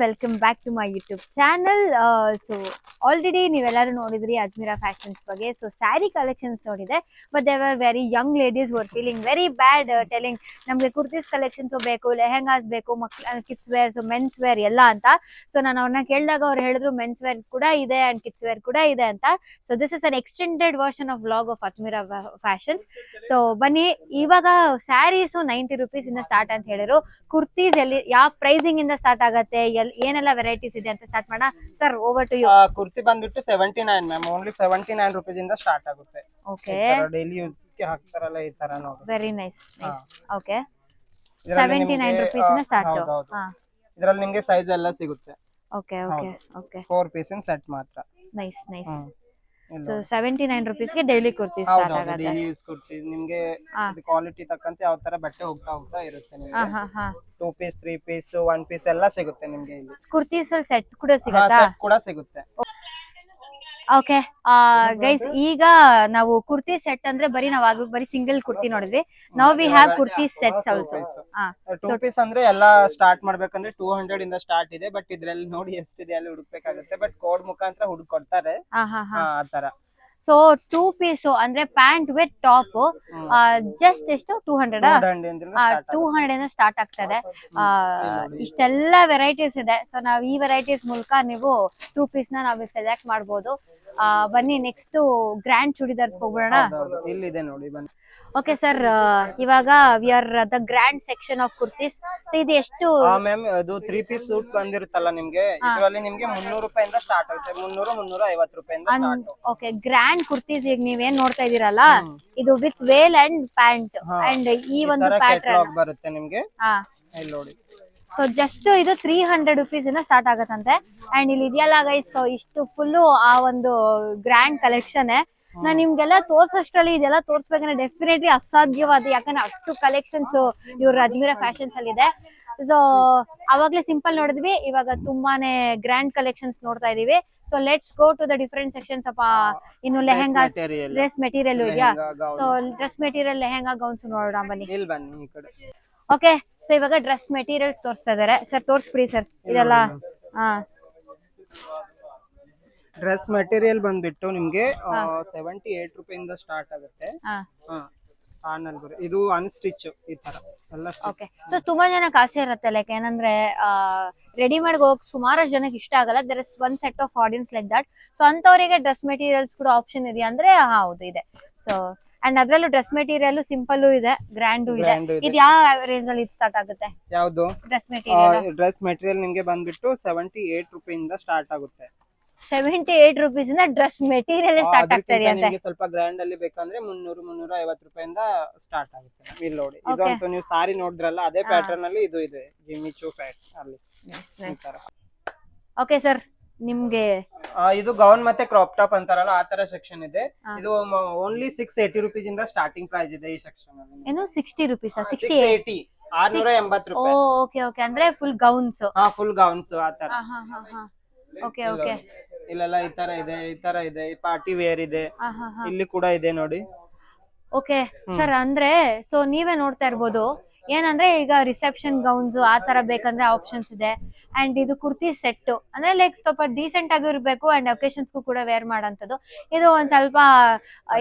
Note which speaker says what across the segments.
Speaker 1: Welcome back to my YouTube channel. So already ನೀವೆಲ್ಲರೂ ನೋಡಿದ್ರಿ Ajmeera fashions ಬಗ್ಗೆ. ಸೊ ಸ್ಯಾರಿ ಕಲೆಕ್ಷನ್ಸ್ ನೋಡಿದೆ, but they were very young ladies were feeling very bad telling ನಮಗೆ kurtis collections ಬೇಕು, ಲೆಹೆಂಗಾಸ್ ಬೇಕು, kids wear, so mens wear ಎಲ್ಲ ಅಂತ. So ನಾನು ಅವ್ರನ್ನ ಕೇಳಿದಾಗ ಅವ್ರು ಹೇಳಿದ್ರು ಮೆನ್ಸ್ ವೇರ್ ಕೂಡ ಇದೆ ಅಂಡ್ ಕಿಡ್ಸ್ ವೇರ್ ಕೂಡ ಇದೆ ಅಂತ. So this is an extended version of vlog of Ajmeera fashions. So ಬನ್ನಿ, ಇವಾಗ ಸ್ಯಾರೀಸು 90 rupees ಇಂದ ಸ್ಟಾರ್ಟ್ ಅಂತ ಹೇಳಿದ್ರು. ಕುರ್ತೀಸ್ ಎಲ್ಲಿ ಯಾವ ಪ್ರೈಸಿಂಗ್ ಇಂದ ಸ್ಟಾರ್ಟ್ ಆಗತ್ತೆ, ಏನೆಲ್ಲ ವೆರೈಟೀಸ್ ಇದೆ ಅಂತ ಸ್ಟಾರ್ಟ್ ಮಾಡೋಣ. Sir, over to you.
Speaker 2: Kurti ಬಂದ್ಬಿಟ್ಟು 79 ಮ್ಯಾಮ್, ಓನ್ಲಿ 79 rupees ಇಂದ ಸ್ಟಾರ್ಟ್ ಆಗುತ್ತೆ.
Speaker 1: ಓಕೆ,
Speaker 2: ಡೈಲಿ ಯೂಸ್ ಗೆ ಹಾಕ್ತಾರಲ್ಲ ಈ ತರ ನೋಡಿ.
Speaker 1: Very nice. ಓಕೆ, 79 rupees ಇಂದ ಸ್ಟಾರ್ಟ್.
Speaker 2: ಇದರಲ್ಲಿ ನಿಮಗೆ ಸೈಜ್ ಎಲ್ಲ ಸಿಗುತ್ತೆ.
Speaker 1: Okay okay okay,
Speaker 2: 4 piece in set ಮಾತ್ರ.
Speaker 1: Nice nice. ಸೊ 79 rupees ಗೆ ಡೈಲಿ ಕುರ್ತಿ ಸ್ಟಾರ್ಟ್ ಆಗುತ್ತೆ.
Speaker 2: ಡೈಲಿ ಯೂಸ್ ಕುರ್ತಿ ನಿಮಗೆ ಕ್ವಾಲಿಟಿ ತಕ್ಕಂತೆ ಯಾವ ತರ ಬಟ್ಟೆ ಹೋಗ್ತಾ ಇರುತ್ತೆ ನಿಮಗೆ. 2 ಪೀಸ್ 3 ಪೀಸ್ 1 ಪೀಸ್ ಎಲ್ಲ ಸಿಗುತ್ತೆ ನಿಮಗೆ ಇಲ್ಲಿ.
Speaker 1: ಕುರ್ತೀಸ್ ಸೆಟ್ ಕೂಡ ಸಿಗುತ್ತಾ?
Speaker 2: ಸೆಟ್ ಕೂಡ ಸಿಗುತ್ತೆ.
Speaker 1: ಓಕೆ ಗೈಸ್, ಈಗ ನಾವು ಕುರ್ತಿ ಸೆಟ್ ಅಂದ್ರೆ ಬರೀ ಸಿಂಗಲ್ ಕುರ್ತಿ ನೋಡಿದ್ವಿ. ನಾವು we have kurti sets also.
Speaker 2: 2 piece ಅಂದ್ರೆ ಎಲ್ಲ ಸ್ಟಾರ್ಟ್ ಮಾಡ್ಬೇಕಂದ್ರೆ 200 ಇಂದ ಸ್ಟಾರ್ಟ್ ಇದೆ. ಬಟ್ ಇದ್ರಲ್ಲಿ ನೋಡಿ ಎಷ್ಟಿದೆ ಅಲ್ಲಿ ಹುಡುಕ್ಬೇಕಾಗುತ್ತೆ. ಬಟ್ ಕೋಡ್ ಮುಖಾಂತರ ಹುಡುಕ್ ಕೊಡ್ತಾರೆ ಆ ತರ.
Speaker 1: ಸೊ 2 ಪೀಸ್ ಅಂದ್ರೆ ಪ್ಯಾಂಟ್ ವಿತ್ ಟಾಪ್ ಜಸ್ಟ್ ಎಷ್ಟು 200 ಇಂದ ಸ್ಟಾರ್ಟ್ ಆಗ್ತದೆ. ಇಷ್ಟೆಲ್ಲ ವೆರೈಟೀಸ್ ಇದೆ. ಸೊ ನಾವ್ ಈ ವೆರೈಟೀಸ್ ಮೂಲಕ ನೀವು 2 ಪೀಸ್ ನ ನಾವು ಸೆಲೆಕ್ಟ್ ಮಾಡಬಹುದು. ಬನ್ನಿ, ನೆಕ್ಸ್ಟ್ ಗ್ರ್ಯಾಂಡ್ ಚೂಡಿದಾರ್ಸ್ ಹೋಗೋಣ.
Speaker 2: ಇಲ್ಲಿದೆ ನೋಡಿ, ಬನ್ನಿ.
Speaker 1: ಓಕೆ ಸರ್, ಇವಾಗ we are the grand section of kurtis. So ಇದು ಎಷ್ಟು
Speaker 2: ಮ್ಯಾಮ್? ಅದು 3 ಪೀಸ್ ಸೂಟ್ ಬಂದಿರುತ್ತಲ್ಲ ನಿಮ್ಗೆ, ಇದರಲ್ಲಿ ನಿಮ್ಗೆ 300 ರೂಪಾಯಿಂದ ಸ್ಟಾರ್ಟ್ ಆಗುತ್ತೆ. 300-350 ರೂಪಾಯಿಂದ ಸ್ಟಾರ್ಟ್.
Speaker 1: ಓಕೆ, ಗ್ರ್ಯಾಂಡ್ ಕುರ್ತೀಸ್ ಈಗ ನೀವೇನ್ ನೋಡ್ತಾ ಇದೀರಲ್ಲ, ಇದು with veil and pant and ಈ ಒಂದು ಪ್ಯಾಟರ್ನ್
Speaker 2: ಬರುತ್ತೆ ನಿಮ್ಗೆ. ಇಲ್ಲಿ ನೋಡಿ.
Speaker 1: ಸೊ ಜಸ್ಟ್ ಇದು 300 rupees ಇಂದ ಸ್ಟಾರ್ಟ್ ಆಗತ್ತಂತೆ. ಅಂಡ್ ಇಲ್ಲಿ ಇದೆಯಲ್ಲ ಗೈಸ್, ಸೊ ಇಷ್ಟು ಫುಲ್ ಆ ಒಂದು ಗ್ರ್ಯಾಂಡ್ ಕಲೆಕ್ಷನ್. ನಾನ್ ನಿಮ್ಗೆಲ್ಲ ತೋರ್ಸೋಷ್ಟ್ರಲ್ಲಿ ಇದೆಲ್ಲ ತೋರ್ಸ್ಬೇಕಂದ್ರೆ ಡೆಫಿನೆಟ್ಲಿ ಅಸಾಧ್ಯವಾದ, ಯಾಕಂದ್ರೆ ಅಷ್ಟು ಕಲೆಕ್ಷನ್ಸ್ ಇವ್ರ ಅಜ್ಮೀರಾ ಫ್ಯಾಷನ್ಸ್ ಅಲ್ಲಿ ಇದೆ. ಸೊ ಅವಾಗ್ಲೇ ಸಿಂಪಲ್ ನೋಡಿದ್ವಿ, ಇವಾಗ ತುಂಬಾನೇ ಗ್ರ್ಯಾಂಡ್ ಕಲೆಕ್ಷನ್ಸ್ ನೋಡ್ತಾ ಇದೀವಿ. So let's go to the different sections. ಅಪ್ಪ, ಇನ್ನು ಲೆಹೆಂಗಾ, ಡ್ರೆಸ್ ಮೆಟೀರಿಯಲ್ ಇದೆಯಾ? So dress material, lehenga, gowns ನೋಡೋಣ ಬನ್ನಿ.
Speaker 2: ಬನ್ನಿ ಈ ಕಡೆ.
Speaker 1: ಓಕೆ, ಸೊ ಇವಾಗ ಡ್ರೆಸ್ ಮೆಟೀರಿಯಲ್ಸ್ ತೋರಿಸ್ತಾ ಇದಾರೆ. ಸರ್ ತೋರಿಸ್ಬಿಡಿ ಸರ್ ಇದೆಲ್ಲ.
Speaker 2: ಡ್ರೆಸ್ ಮೆಟೀರಿಯಲ್ ಬಂದ್ಬಿಟ್ಟು ನಿಮ್ಗೆ 78 ರೂಪಾಯಿಂದ ಸ್ಟಾರ್ಟ್ ಆಗುತ್ತೆ. ಇದು ಅನ್ಸ್ಟಿಚ್ ಈ ತರ ಎಲ್ಲ.
Speaker 1: ಓಕೆ, ಸೊ ತುಂಬಾ ಜನಕ್ಕೆ ಆಸೆ ಇರುತ್ತೆ, ಲೈಕ್ ಏನಂದ್ರೆ ರೆಡಿಮೇಡ್ ಹೋಗಕ್ ಸುಮಾರು ಜನಕ್ಕೆ ಇಷ್ಟ ಆಗಲ್ಲ. There is one set of audience like that. So ಅಂತವರಿಗೆ ಡ್ರೆಸ್ ಮೆಟೀರಿಯಲ್ಸ್ ಕೂಡ ಆಪ್ಷನ್ ಇದೆಯಾ ಅಂದ್ರೆ ಹೌದು ಇದೆ. ಸೊ ಅಂಡ್ ಅದ್ರಲ್ಲೂ ಡ್ರೆಸ್ ಮೆಟೀರಿಯಲ್ ಸಿಂಪಲ್ ಇದೆ, ಗ್ರ್ಯಾಂಡ್ ಇದೆ. ಇದು ಯಾವ ರೇಂಜ್ ಅಲ್ಲಿ ಸ್ಟಾರ್ಟ್ ಆಗುತ್ತೆ?
Speaker 2: ಯಾವುದು
Speaker 1: ಡ್ರೆಸ್ ಮೆಟೀರಿಯಲ್?
Speaker 2: ಡ್ರೆಸ್ ಮೆಟೀರಿಯಲ್ ನಿಮ್ಗೆ ಬಂದ್ಬಿಟ್ಟು 78 ರೂಪಾಯಿಂದ ಸ್ಟಾರ್ಟ್ ಆಗುತ್ತೆ.
Speaker 1: 78 rupees ಇಂದ ಡ್ರೆಸ್ ಮೆಟೀರಿಯಲ್ ಸ್ಟಾರ್ಟ್ ಆಗ್ತದೆ ಅಂತ.
Speaker 2: ಸ್ವಲ್ಪ ಗ್ರ್ಯಾಂಡ್ ಅಲ್ಲಿ ಬೇಕಂದ್ರೆ 300-350 ರೂಪಾಯಿಂದ ಸ್ಟಾರ್ಟ್ ಆಗುತ್ತೆ. ಇಲ್ಲಿ ನೋಡಿ, ಇದಂತೂ ನೀವು ಸಾರಿ ನೋಡಿದ್ರಲ್ಲ, ಅದೇ ಪ್ಯಾಟರ್ನ್ ಅಲ್ಲಿ ಇದು ಇದೆ, ಜಿಮ್ಮಿ ಚೂ ಪ್ಯಾಟರ್ನ್ ಅಲ್ಲಿ.
Speaker 1: ಓಕೆ ಸರ್, ನಿಮ್ಗೆ
Speaker 2: ಇದು ಗೌನ್ ಮತ್ತೆ ಕ್ರಾಪ್ ಟಾಪ್ ಅಂತಾರಲ್ಲ, ಆ ತರ ಸೆಕ್ಷನ್ ಇದೆ. ಇದು ಓನ್ಲಿ 680 ರೂಪೀಸ್ ಇಂದ ಸ್ಟಾರ್ಟಿಂಗ್ ಪ್ರೈಸ್ ಇದೆ ಈ ಸೆಕ್ಷನ್ ಅಲ್ಲಿ.
Speaker 1: ಏನು 60 rupees?
Speaker 2: 680 680 ರೂಪಾಯಿ.
Speaker 1: ಓಕೆ ಓಕೆ, ಅಂದ್ರೆ ಫುಲ್ ಗೌನ್ಸ್.
Speaker 2: ಫುಲ್ ಗೌನ್ಸ್ ಆ ತರ.
Speaker 1: ಓಕೆ ಓಕೆ,
Speaker 2: ಇಲ್ಲೆಲ್ಲ ಈ ತರ ಇದೆ, ಈ ತರ ಇದೆ, ಪಾರ್ಟಿ ವೇರ್ ಇದೆ, ಇಲ್ಲಿ ಕೂಡ ಇದೆ ನೋಡಿ.
Speaker 1: ಓಕೆ ಸರ್, ಅಂದ್ರೆ ಸೊ ನೀವೇ ನೋಡ್ತಾ ಇರ್ಬೋದು, ಏನಂದ್ರೆ ಈಗ ರಿಸೆಪ್ಷನ್ ಗೌನ್ಸ್ ಆ ತರ ಬೇಕಂದ್ರೆ ಆಪ್ಷನ್ಸ್ ಇದೆ. ಅಂಡ್ ಇದು ಕುರ್ತಿ ಸೆಟ್ ಅಂದ್ರೆ ಲೈಕ್ ಸ್ವಲ್ಪ ಡೀಸೆಂಟ್ ಆಗಿರ್ಬೇಕು ಅಂಡ್ ಒಕೇಶನ್ಸ್ಗೂ ಕೂಡ ವೇರ್ ಮಾಡೋಂಥದ್ದು. ಇದು ಒಂದ್ ಸ್ವಲ್ಪ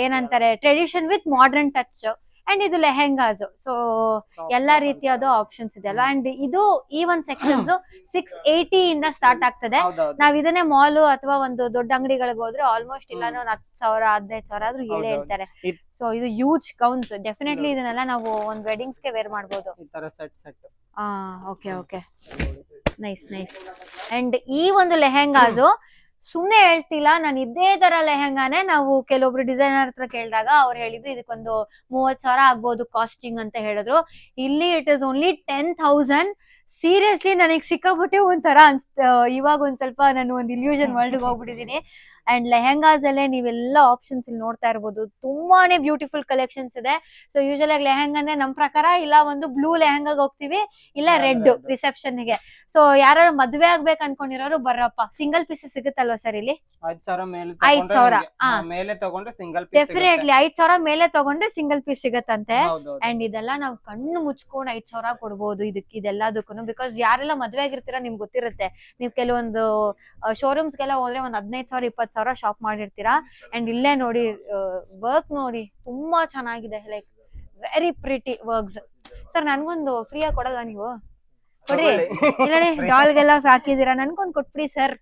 Speaker 1: ಏನಂತಾರೆ, tradition with modern touch. And ಇದು ಲೆಹೆಂಗಾಸ್. ಸೊ ಎಲ್ಲಾ ರೀತಿಯಾದ ಆಪ್ಷನ್ಸ್ ಇದೆ ಅಲ್ವಾ. ಅಂಡ್ ಇದು ಈ ಒಂದ್ ಸೆಕ್ಷನ್ಸ್ 680 ಇಂದ ಸ್ಟಾರ್ಟ್ ಆಗ್ತದೆ. ನಾವ್ ಇದನ್ನೇ ಮಾಲ್ ಅಥವಾ ಒಂದು ದೊಡ್ಡ ಅಂಗಡಿಗಳಿಗೆ ಹೋದ್ರೆ ಆಲ್ಮೋಸ್ಟ್ ಇಲ್ಲ 10,000 15,000 ಆದ್ರೂ ಹೇಳ್ತಾರೆ. ಸೊ ಇದು ಯೂಜ್ ಗೌನ್ಸ್. ಡೆಫಿನೆಟ್ಲಿ ಇದನ್ನೆಲ್ಲ ನಾವು ಒಂದ್ ವೆಡ್ಡಿಂಗ್ಸ್ ಗೆ ವೇರ್ ಮಾಡಬಹುದು.
Speaker 2: ಈ ತರ set.
Speaker 1: Okay okay, nice nice. And ಈ ಒಂದು ಲೆಹೆಂಗಾಸ್ ಸುಮ್ನೆ ಹೇಳ್ತಿಲ್ಲ, ನಾನು ಇದೇ ತರ ಲೆಹೆಂಗಾನೆ ನಾವು ಕೆಲವೊಬ್ರು ಡಿಸೈನರ್ ಹತ್ರ ಕೇಳಿದಾಗ ಅವ್ರು ಹೇಳಿದ್ರು ಇದಕ್ಕೊಂದು 30,000 ಆಗ್ಬೋದು ಕಾಸ್ಟಿಂಗ್ ಅಂತ ಹೇಳಿದ್ರು. ಇಲ್ಲಿ ಇಟ್ ಇಸ್ ಓನ್ಲಿ 10,000. ಸೀರಿಯಸ್ಲಿ ನನಗೆ ಸಿಕ್ಕಾಬಿಟ್ಟೆ ಒಂಥರ ಇವಾಗ ಒಂದ್ ಸ್ವಲ್ಪ ನಾನು ಒಂದು ಇಲ್ಯೂಷನ್ ವರ್ಲ್ಡ್ ಹೋಗ್ಬಿಟ್ಟಿದೀನಿ. ಅಂಡ್ ಲೆಹೆಂಗಾಸ್ ಅಲ್ಲೇ ನೀವೆಲ್ಲ ಆಪ್ಷನ್ಸ್ ಇಲ್ಲಿ ನೋಡ್ತಾ ಇರ್ಬೋದು. ತುಂಬಾನೇ ಬ್ಯೂಟಿಫುಲ್ ಕಲೆಕ್ಷನ್ಸ್ ಇದೆ. ಸೊ ಯೂಶಲ್ ಆಗಿ ಲೆಹೆಂಗಾ ಅಂದ್ರೆ ನಮ್ ಪ್ರಕಾರ ಇಲ್ಲ ಒಂದು ಬ್ಲೂ ಲೆಹೆಂಗಾಗ್ ಹೋಗ್ತಿವಿ, ಇಲ್ಲ ರೆಡ್ ರಿಸೆಪ್ಷನ್ ಗೆ. ಸೊ ಯಾರು ಮದ್ವೆ ಆಗ್ಬೇಕು ಅನ್ಕೊಂಡಿರೋರು ಬರ್ರಪ್ಪ, ಸಿಂಗಲ್ ಪೀಸ್ ಸಿಗುತ್ತಲ್ವಾ ಸರ್ ಇಲ್ಲಿ?
Speaker 2: 5,000 ಮೇಲೆ
Speaker 1: 5,000
Speaker 2: ಮೇಲೆ ತಗೊಂಡ್ರೆ ಸಿಂಗಲ್ ಪೀಸ್
Speaker 1: ಡೆಫಿನೆಟ್ಲಿ 5,000 ಮೇಲೆ ತಗೊಂಡ್ರೆ ಸಿಂಗಲ್ ಪೀಸ್ ಸಿಗತ್ತಂತೆ. ಅಂಡ್ ಇದೆಲ್ಲ ನಾವ್ ಕಣ್ಣು ಮುಚ್ಕೊಂಡು 5,000 ಕೊಡ್ಬೋದು ಇದೆಲ್ಲದಕ್ಕೂ. ಬಿಕಾಸ್ ಯಾರೆಲ್ಲ ಮದ್ವೆ ಆಗಿರ್ತೀರಾ ನಿಮ್ಗೆ ಗೊತ್ತಿರುತ್ತೆ, ನೀವು ಕೆಲವೊಂದು ಶೋರೂಮ್ಸ್ ಗೆಲ್ಲ ಹೋದ್ರೆ ಒಂದ್ 15,000 20,000 ಶಾಪ್ ಮಾಡಿರ್ತೀರಾ. ಅಂಡ್ ಇಲ್ಲೇ ನೋಡಿ ವರ್ಕ್ ನೋಡಿ ತುಂಬಾ ಚೆನ್ನಾಗಿದೆ, like very pretty works. Sir ನನ್ಗೊಂದು ಫ್ರೀ ಆಗಿ ಕೊಡಲ್ವಾ ನೀವು? ಕೊಡ್ರಿ. ಇಲ್ಲ ಡಾಲ್ಗೆಲ್ಲ ಹಾಕಿದೀರಾ, ನನ್ಗೊಂದು ಕೊಟ್ಬಿಡಿ ಸರ್.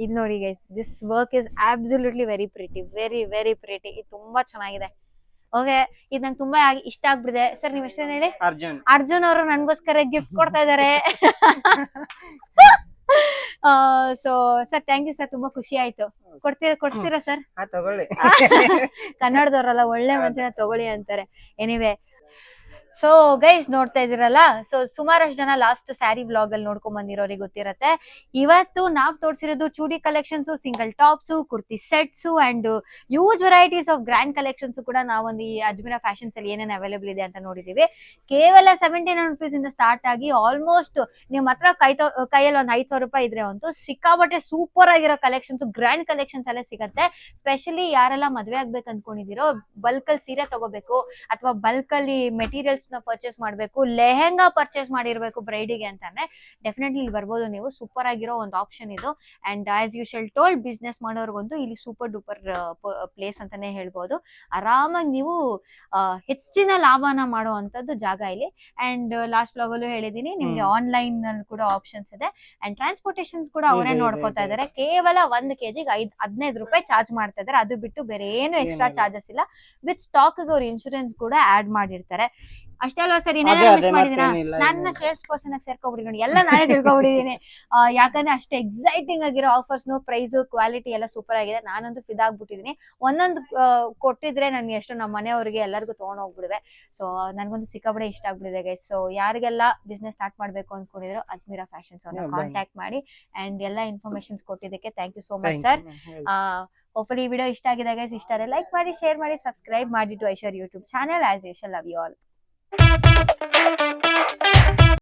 Speaker 1: ಇದು ನೋಡಿ guys, this work is absolutely very pretty, very very pretty. ಇದು ತುಂಬಾ ಚೆನ್ನಾಗಿದೆ. ಓಕೆ, ಇದು ನಂಗೆ ತುಂಬಾ ಇಷ್ಟ ಆಗ್ಬಿಡಿದೆ. ಸರ್ ನೀವ್ ಎಷ್ಟೇನು ಹೇಳಿ? ಅರ್ಜುನ್ ಅವರು ನನ್ಗೋಸ್ಕರ ಗಿಫ್ಟ್ ಕೊಡ್ತಾ ಇದಾರೆ. So sir thank you sir, ತುಂಬಾ ಖುಷಿ ಆಯ್ತು. ಕೊಡ್ತೀರಾ ಸರ್?
Speaker 2: ತಗೊಳ್ಳಿ.
Speaker 1: ಕನ್ನಡದವ್ರಲ್ಲ ಒಳ್ಳೆ ಮನ್ಸಿನ ತಗೊಳ್ಳಿ ಅಂತಾರೆ. ಎನಿವೆ, ಸೊ ಗೈಸ್ ನೋಡ್ತಾ ಇದೀರಲ್ಲ, ಸೊ ಸುಮಾರಷ್ಟು ಜನ ಲಾಸ್ಟ್ ಸ್ಯಾರಿ ವ್ಲಾಗ್ ಅಲ್ಲಿ ನೋಡ್ಕೊಂಡ್ ಬಂದಿರೋರಿಗೆ ಗೊತ್ತಿರತ್ತೆ. ಇವತ್ತು ನಾವ್ ತೋರಿಸಿರೋದು chudi collections, single tops, kurti sets and huge varieties of grand collections ಕೂಡ ನಾವೊಂದು ಈ ಅಜ್ಮೀರಾ ಫ್ಯಾಷನ್ಸ್ ಅಲ್ಲಿ ಏನೇನು ಅವೈಲೇಬಲ್ ಇದೆ ಅಂತ ನೋಡಿದೀವಿ. ಕೇವಲ 1,700 rupees ಇಂದ ಸ್ಟಾರ್ಟ್ ಆಗಿ ಆಲ್ಮೋಸ್ಟ್ ನಿಮ್ ಹತ್ರ ಕೈಯಲ್ಲಿ ಒಂದು 5,000 ರೂಪಾಯಿ ಇದ್ರೆ ಅಂತೂ ಸಿಕ್ಕಾಬಟ್ಟೆ ಸೂಪರ್ ಆಗಿರೋ ಕಲೆಕ್ಷನ್ಸ್, ಗ್ರ್ಯಾಂಡ್ ಕಲೆಕ್ಷನ್ಸ್ ಎಲ್ಲ ಸಿಗತ್ತೆ. ಸ್ಪೆಷಲಿ ಯಾರೆಲ್ಲ ಮದ್ವೆ ಆಗ್ಬೇಕು ಅನ್ಕೊಂಡಿದಿರೋ, ಬಲ್ಕ್ ಅಲ್ಲಿ ಸೀರೆ ತಗೋಬೇಕು ಅಥವಾ ಬಲ್ಕ್ ಅಲ್ಲಿ ಮೆಟೀರಿಯಲ್ಸ್ ಪರ್ಚೇಸ್ ಮಾಡ್ಬೇಕು, ಲೆಹೆಂಗಾ ಪರ್ಚೇಸ್ ಮಾಡಿರ್ಬೇಕು ಬ್ರೈಡಿಗೆ ಅಂತಂದ್ರೆ ಡೆಫಿನೆಟ್ಲಿ ಇಲ್ಲಿ ಬರ್ಬೋದು ನೀವು. ಸೂಪರ್ ಆಗಿರೋ ಒಂದು ಆಪ್ಷನ್ ಇದು. And as usual told, business ಮಾಡೋರ್ಗಂತೂ ಇಲ್ಲಿ ಸೂಪರ್ ಡೂಪರ್ ಪ್ಲೇಸ್ ಅಂತಾನೆ ಹೇಳ್ಬೋದು. ಆರಾಮಾಗಿ ನೀವು ಹೆಚ್ಚಿನ ಲಾಭನ ಮಾಡುವಂತದ್ದು ಜಾಗ ಇಲ್ಲಿ. ಅಂಡ್ ಲಾಸ್ಟ್ ವ್ಲಾಗ್ ಅಲ್ಲೂ ಹೇಳಿದೀನಿ, ನಿಮ್ಗೆ ಆನ್ಲೈನ್ ನಲ್ಲಿ ಕೂಡ ಆಪ್ಷನ್ಸ್ ಇದೆ. ಅಂಡ್ ಟ್ರಾನ್ಸ್ಪೋರ್ಟೇಷನ್ಸ್ ಕೂಡ ಅವರೇ ನೋಡ್ಕೋತಾ ಇದಾರೆ. ಕೇವಲ 1 kg 15 ರೂಪಾಯಿ ಚಾರ್ಜ್ ಮಾಡ್ತಾ ಇದಾರೆ. ಅದು ಬಿಟ್ಟು ಬೇರೆ ಏನು ಎಕ್ಸ್ಟ್ರಾ ಚಾರ್ಜಸ್ ಇಲ್ಲ. ವಿತ್ ಸ್ಟಾಕ್ ಅವ್ರ ಇನ್ಶೂರೆನ್ಸ್ ಕೂಡ ಆಡ್ ಮಾಡಿರ್ತಾರೆ. ಅಷ್ಟೇ ಅಲ್ವಾ ಸರ್? ಇನ್ನೇನಾದ್ರು ಮಿಸ್ ಮಾಡಿದೀರಾ? ನನ್ನ ಸೇಲ್ಸ್ ಪರ್ಸನ್ ಆಗಿ ಸೇರ್ಕೊಬಿಡಿ ನೋಡಿ, ಎಲ್ಲ ನಾನೇ ತಿಳ್ಕೊಬಿಟ್ಟಿದೀನಿ. ಯಾಕಂದ್ರೆ ಅಷ್ಟು ಎಕ್ಸೈಟಿಂಗ್ ಆಗಿರೋ ಆಫರ್ಸ್, ಪ್ರೈಸ್, ಕ್ವಾಲಿಟಿ ಎಲ್ಲ ಸೂಪರ್ ಆಗಿದೆ. ನಾನಂತೂ ಫಿದಾಗ್ಬಿಟ್ಟಿದೀನಿ. ಒಂದೊಂದು ಕೊಟ್ಟಿದ್ರೆ ನನ್ಗೆ ಎಷ್ಟು ನಮ್ಮ ಮನೆಯವ್ರಿಗೆ ಎಲ್ಲರಿಗೂ ತಗೊಂಡ್ ಹೋಗ್ಬಿಡುವೆ. ಸೊ ನನ್ಗೊಂದು ಸಿಕ್ಕಾಬಡೆ ಇಷ್ಟ ಆಗ್ಬಿಟ್ಟಿದೆ ಗೈಸ್. ಸೊ ಯಾರಿಗೆಲ್ಲ ಬಿಸ್ನೆಸ್ ಸ್ಟಾರ್ಟ್ ಮಾಡ್ಬೇಕು ಅನ್ಕೊಂಡಿದ್ರು ಅಜ್ಮೀರಾ ಫ್ಯಾಷನ್ಸ್ ಅವ್ರನ್ನ ಕಾಂಟ್ಯಾಕ್ಟ್ ಮಾಡಿ. ಅಂಡ್ ಎಲ್ಲ ಇನ್ಫಾರ್ಮೇಶನ್ಸ್ ಕೊಟ್ಟಿದ್ದಕ್ಕೆ thank you so much sir. Hopefully ಈ ವಿಡಿಯೋ ಇಷ್ಟ ಆಗಿದೆ ಗೈಸ್. ಇಷ್ಟ ಆದರೆ ಲೈಕ್ ಮಾಡಿ, ಶೇರ್ ಮಾಡಿ, ಸಬ್ಸ್ಕ್ರೈಬ್ ಮಾಡಿ to Aishwar YouTube channel. As usual, love you all.